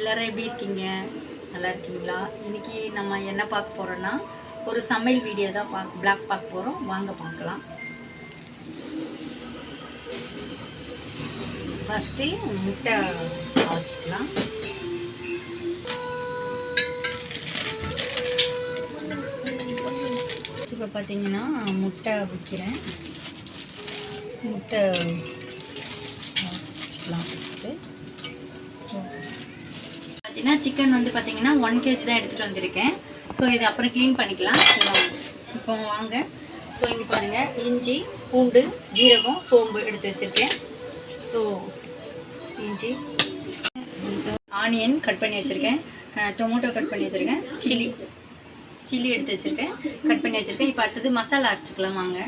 எல்லாரும் எப்படி இருக்கீங்க? நல்லா இருக்கீங்களா? இன்னைக்கு நம்ம என்ன பார்க்க போறோம்னா ஒரு சமையல் வீடியோ தான் பிளாக் பார்க்க போறோம். வாங்க பார்க்கலாம். ஃபர்ஸ்ட் முட்டை வச்சுக்கலாம். இப்போ பார்த்தீங்கன்னா முட்டை வைக்கிறேன். முட்டை வச்சுக்கலாம் ஃபஸ்ட்டு. ஸோ பார்த்தீங்கன்னா சிக்கன் வந்து பார்த்தீங்கன்னா 1 kg தான் எடுத்துகிட்டு வந்திருக்கேன். ஸோ இது அப்புறம் க்ளீன் பண்ணிக்கலாம். இப்போ வாங்க. ஸோ இங்கே பாருங்கள், இஞ்சி, பூண்டு, ஜீரகம், சோம்பு எடுத்து வச்சுருக்கேன். ஸோ இஞ்சி, ஆனியன் கட் பண்ணி வச்சுருக்கேன், டொமேட்டோ கட் பண்ணி வச்சுருக்கேன், சில்லி எடுத்து வச்சுருக்கேன், கட் பண்ணி வச்சுருக்கேன். இப்போ அடுத்தது மசாலா அரைச்சிக்கலாம் வாங்க.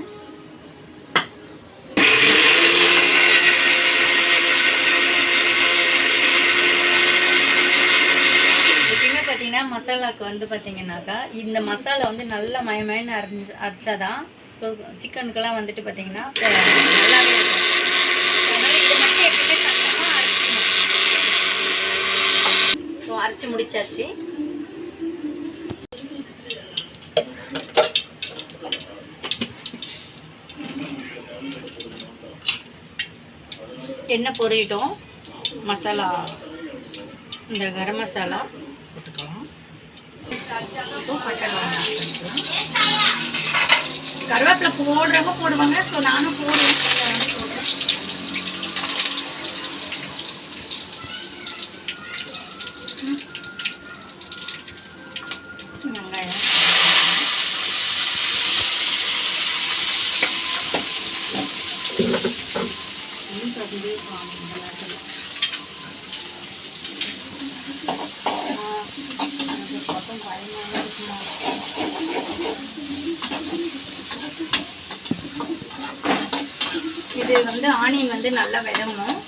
எப்பயுமே பார்த்தீங்கன்னா மசாலாவுக்கு வந்து பார்த்தீங்கன்னாக்கா இந்த மசாலா வந்து நல்லா மயமயன்னு அரைச்சாதான் ஸோ சிக்கனுக்கெல்லாம் வந்துட்டு பார்த்தீங்கன்னா நல்லாவே இருக்கும். அதனால் இதை மட்டும் எப்பயுமே சத்தமாக அரைச்சிக்கணும். ஸோ அரைச்சி முடிச்சாச்சு. எண்ணெய் பொரியட்டும். மசாலா, இந்த கரம் மசாலா போட்டுக்கலாம். பட்டை கருவேப்பிலை போடுறவங்க போடுவாங்க. ஸோ நானும் போடுவேன். வெங்காயம், இது வந்து ஆனியன் வந்து நல்லா விடணும்.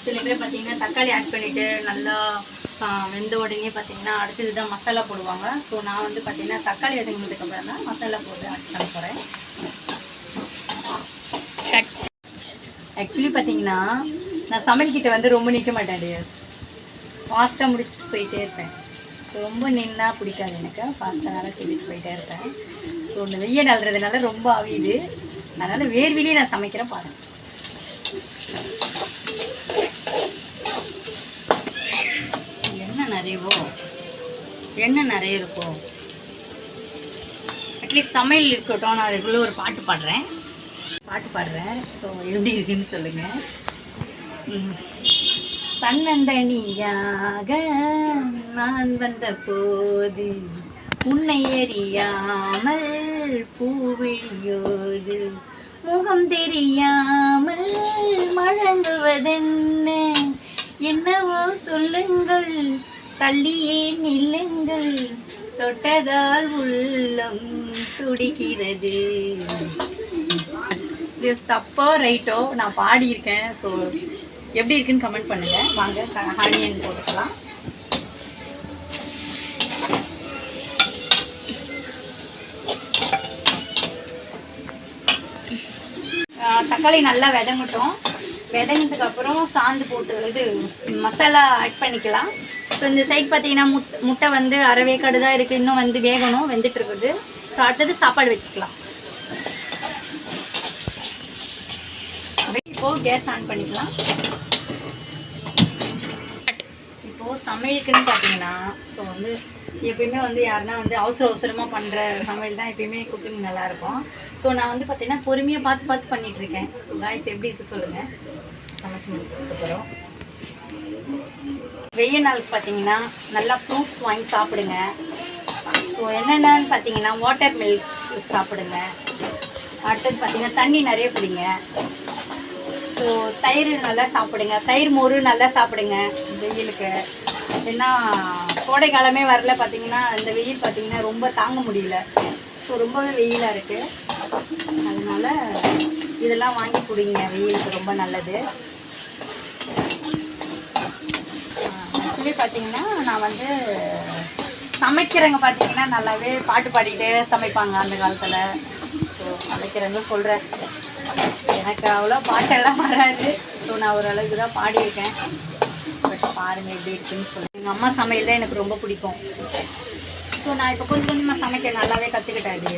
சில பேர் பார்த்தீங்கன்னா தக்காளி ஆட் பண்ணிவிட்டு நல்லா வெந்த உடனே பார்த்தீங்கன்னா அடுத்தது தான் மசாலா போடுவாங்க. ஸோ நான் வந்து பார்த்தீங்கன்னா தக்காளி வதங்கினதுக்கு அப்புறம் தான் மசாலா போட்டு ஆட் பண்ண போகிறேன். ஆக்சுவலி பார்த்தீங்கன்னா நான் சமையல்கிட்ட வந்து ரொம்ப நிற்க மாட்டேன் டியர்ஸ். ஃபாஸ்ட்டாக முடிச்சுட்டு போயிட்டே இருப்பேன். ஸோ ரொம்ப நின்னா பிடிக்காது எனக்கு. ஃபாஸ்ட்டாக நல்லா செஞ்சுட்டு போயிட்டே இருப்பேன். ஸோ இந்த வெய்ய அல்றதுனால ரொம்ப அவியுது. அதனால் வேர்விலேயே நான் சமைக்கிறேன் பாருங்க. எண்ணெய் நிறைய இருக்கும். அட்லீஸ்ட் சமையல் இருக்கட்டும். நான் அதுக்குள்ளே ஒரு பாட்டு பாடுறேன். ஸோ எப்படி இருக்குன்னு சொல்லுங்கள். தன்னந்தனியாக நான் வந்த போது உன்னை எறியாமல் பூவிழியோது முகம் தெரியாமல் மழங்குவதென்ன, என்னவோ சொல்லுங்கள், தள்ளியே நில்லுங்கள், தொட்டதால் உள்ளம் துடிக்கிறது. இது தப்போ ரைட்டோ நான் பாடியிருக்கேன். ஸோ எப்படி இருக்குன்னு கமெண்ட் பண்ணுங்கள். வாங்க ஆனியன் போட்டுக்கலாம். தக்காளி நல்லா விதங்கட்டும். விதங்கினதுக்கு அப்புறம் சாந்து போட்டு இது மசாலா ஆட் பண்ணிக்கலாம். ஸோ இந்த சைட் பார்த்தீங்கன்னா முட்டை வந்து அரைவேக்காடு தான் இருக்குது. இன்னும் வந்து வேகணும், வெந்துட்டு இருக்குது. ஸோ அடுத்தது சாப்பாடு வச்சுக்கலாம். இப்போது கேஸ் ஆன் பண்ணிக்கலாம். இப்போது சமையலுக்குன்னு பார்த்தீங்கன்னா ஸோ வந்து எப்பயுமே வந்து யாருன்னா வந்து அவசரமாக பண்ணுற சமையல் தான் எப்பயுமே குக்கிங் நல்லாயிருக்கும். ஸோ நான் வந்து பார்த்தீங்கன்னா பொறுமையாக பார்த்து பண்ணிகிட்ருக்கேன். ஸோ காய்ஸ் எப்படி இருக்குது சொல்லுங்கள். சமைச்சு முடிச்சதுக்கப்புறம் வெய்ய நாளுக்கு பார்த்தீங்கன்னா நல்லா ஃப்ரூட்ஸ் வாங்கி சாப்பிடுங்க. ஸோ என்னென்னு பார்த்தீங்கன்னா வாட்டர் மில்க் சாப்பிடுங்க. அடுத்தது பார்த்தீங்கன்னா தண்ணி நிறைய குடிங்க. ஸோ தயிர் நல்லா சாப்பிடுங்க. தயிர் மோர் நல்லா சாப்பிடுங்க வெயிலுக்கு. ஏன்னா கோடை காலமே வரல. பார்த்தீங்கன்னா இந்த வெயில் பார்த்தீங்கன்னா ரொம்ப தாங்க முடியல. ஸோ ரொம்பவே வெயிலாக இருக்குது. அதனால் இதெல்லாம் வாங்கி குடிங்க, வெயிலுக்கு ரொம்ப நல்லது. ஆக்சுவலி பார்த்தீங்கன்னா நான் வந்து சமைக்கிறவங்க பார்த்தீங்கன்னா நல்லாவே பாட்டு பாடிக்கிட்டே சமைப்பாங்க அந்த காலத்தில். ஸோ சமைக்கிறவங்க சொல்கிறேன், எனக்கு அவ்வளோ பாட்டெல்லாம் வராது. ஸோ நான் ஓரளவுக்கு தான் பாடியிருக்கேன். பட் பாருங்கள் எப்படி இருக்குன்னு சொல்லுங்கள். எங்கள் அம்மா சமையல் தான் எனக்கு ரொம்ப பிடிக்கும். ஸோ நான் இப்போ கொஞ்சம் கொஞ்சமாக சமைக்க நல்லாவே கற்றுக்கிட்டேன். இது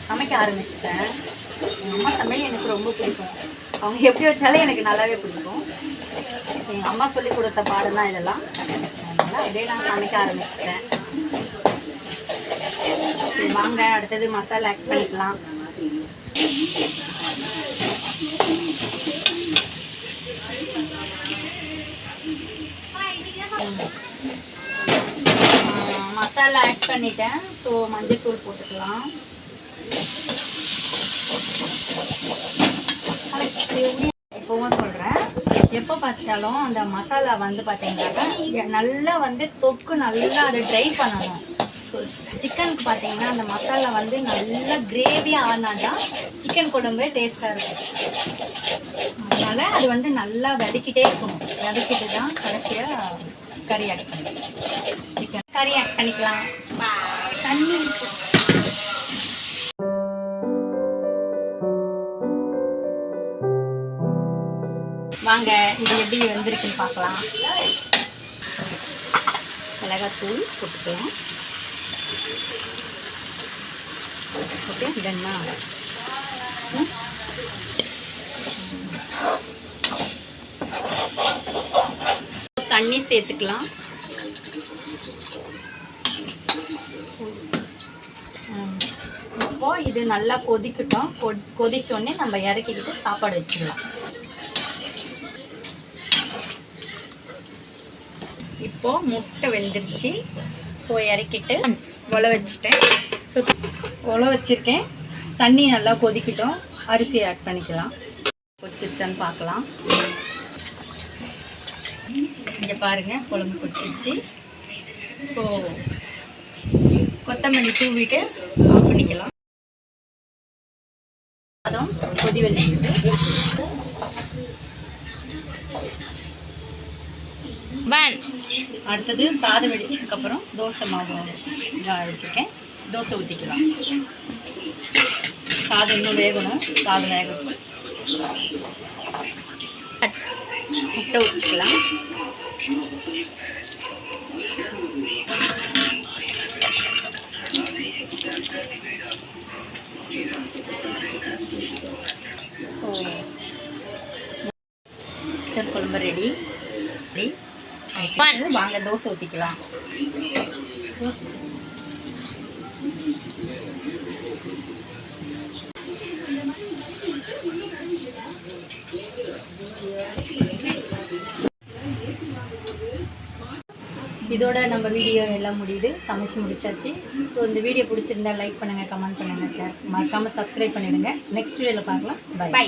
சமைக்க ஆரம்பிச்சிட்டேன். எங்கள் அம்மா சமையல் எனக்கு ரொம்ப பிடிக்கும். அவங்க எப்படி வச்சாலும் எனக்கு நல்லாவே பிடிக்கும். எங்கள் அம்மா சொல்லி கொடுத்த பாடம் தான் இதெல்லாம். அதனால் இதே நான் சமைக்க ஆரம்பிச்சிட்டேன். சரி வாங்க அடுத்தது மசாலா ஆட் பண்ணிக்கலாம். மசாலா ஆட் பண்ணிட்டேன். ஸோ மஞ்சள்தூள் போட்டுக்கலாம். எப்பவும் சொல்கிறேன், எப்போ பார்த்தாலும் அந்த மசாலா வந்து பார்த்தீங்கன்னாக்கா நல்லா வந்து தொக்கு நல்லா அதை ட்ரை பண்ணணும். ஸோ சிக்கனுக்கு பார்த்தீங்கன்னா அந்த மசாலா வந்து நல்லா கிரேவியாக ஆனால் தான் சிக்கன் குழம்பு டேஸ்ட்டாக இருக்கும். அதனால் அது வந்து நல்லா வதக்கிட்டே இருக்கணும். வதக்கிட்டு தான் கடைசியாக கறி ஆட் பண்ணிக்கலாம். சிக்கன் கறி ஆட் பண்ணிக்கலாம். தண்ணி வாங்க இது எப்படி வந்திருக்குன்னு பார்க்கலாம். மிளகாத்தூள் போட்டுக்கலாம். ஓகே இதென்னா தண்ணி சேர்த்துக்கலாம். இப்போ இது நல்லா கொதிக்கட்டும். கொதிச்சோடனே நம்ம இறக்கிக்கிட்டு சாப்பாடு வச்சிடலாம். இப்போ முட்டை வெந்துருச்சு. ஸோ இறக்கிட்டு உல வச்சுட்டேன். ஸோ உல வச்சுருக்கேன். தண்ணி நல்லா கொதிக்கட்டும். அரிசி ஆட் பண்ணிக்கலாம். கொச்சிருச்சான்னு பார்க்கலாம். இங்கே பாருங்கள் குழம்பு கொச்சிருச்சு. ஸோ கொத்தமல்லி தூவிட்டு ஆஃப் பண்ணிக்கலாம். அதுவும் கொதி வந்துட்டு அடுத்தது சாதம் வெடிச்சதுக்கப்புறம் தோசை மாவு வச்சுருக்கேன். தோசை ஊற்றிக்கலாம். சாதம் இன்னும் வேகணும். சாதம் வேகணும். முட்டை ஊற்றிக்கலாம். ஸோ சிக்கன் குழம்பு ரெடி. வாங்க தோசை ஊற்றிக்கலாம். இதோட நம்ம வீடியோ எல்லாம் முடியுது. சமைச்சு முடிச்சாச்சு. ஸோ இந்த வீடியோ பிடிச்சிருந்தா லைக் பண்ணுங்கள், கமெண்ட் பண்ணுங்கள், ஷேர் மறக்காமல் சப்ஸ்கிரைப் பண்ணிவிடுங்க. நெக்ஸ்ட் வீடியோவில் பார்க்கலாம். பை.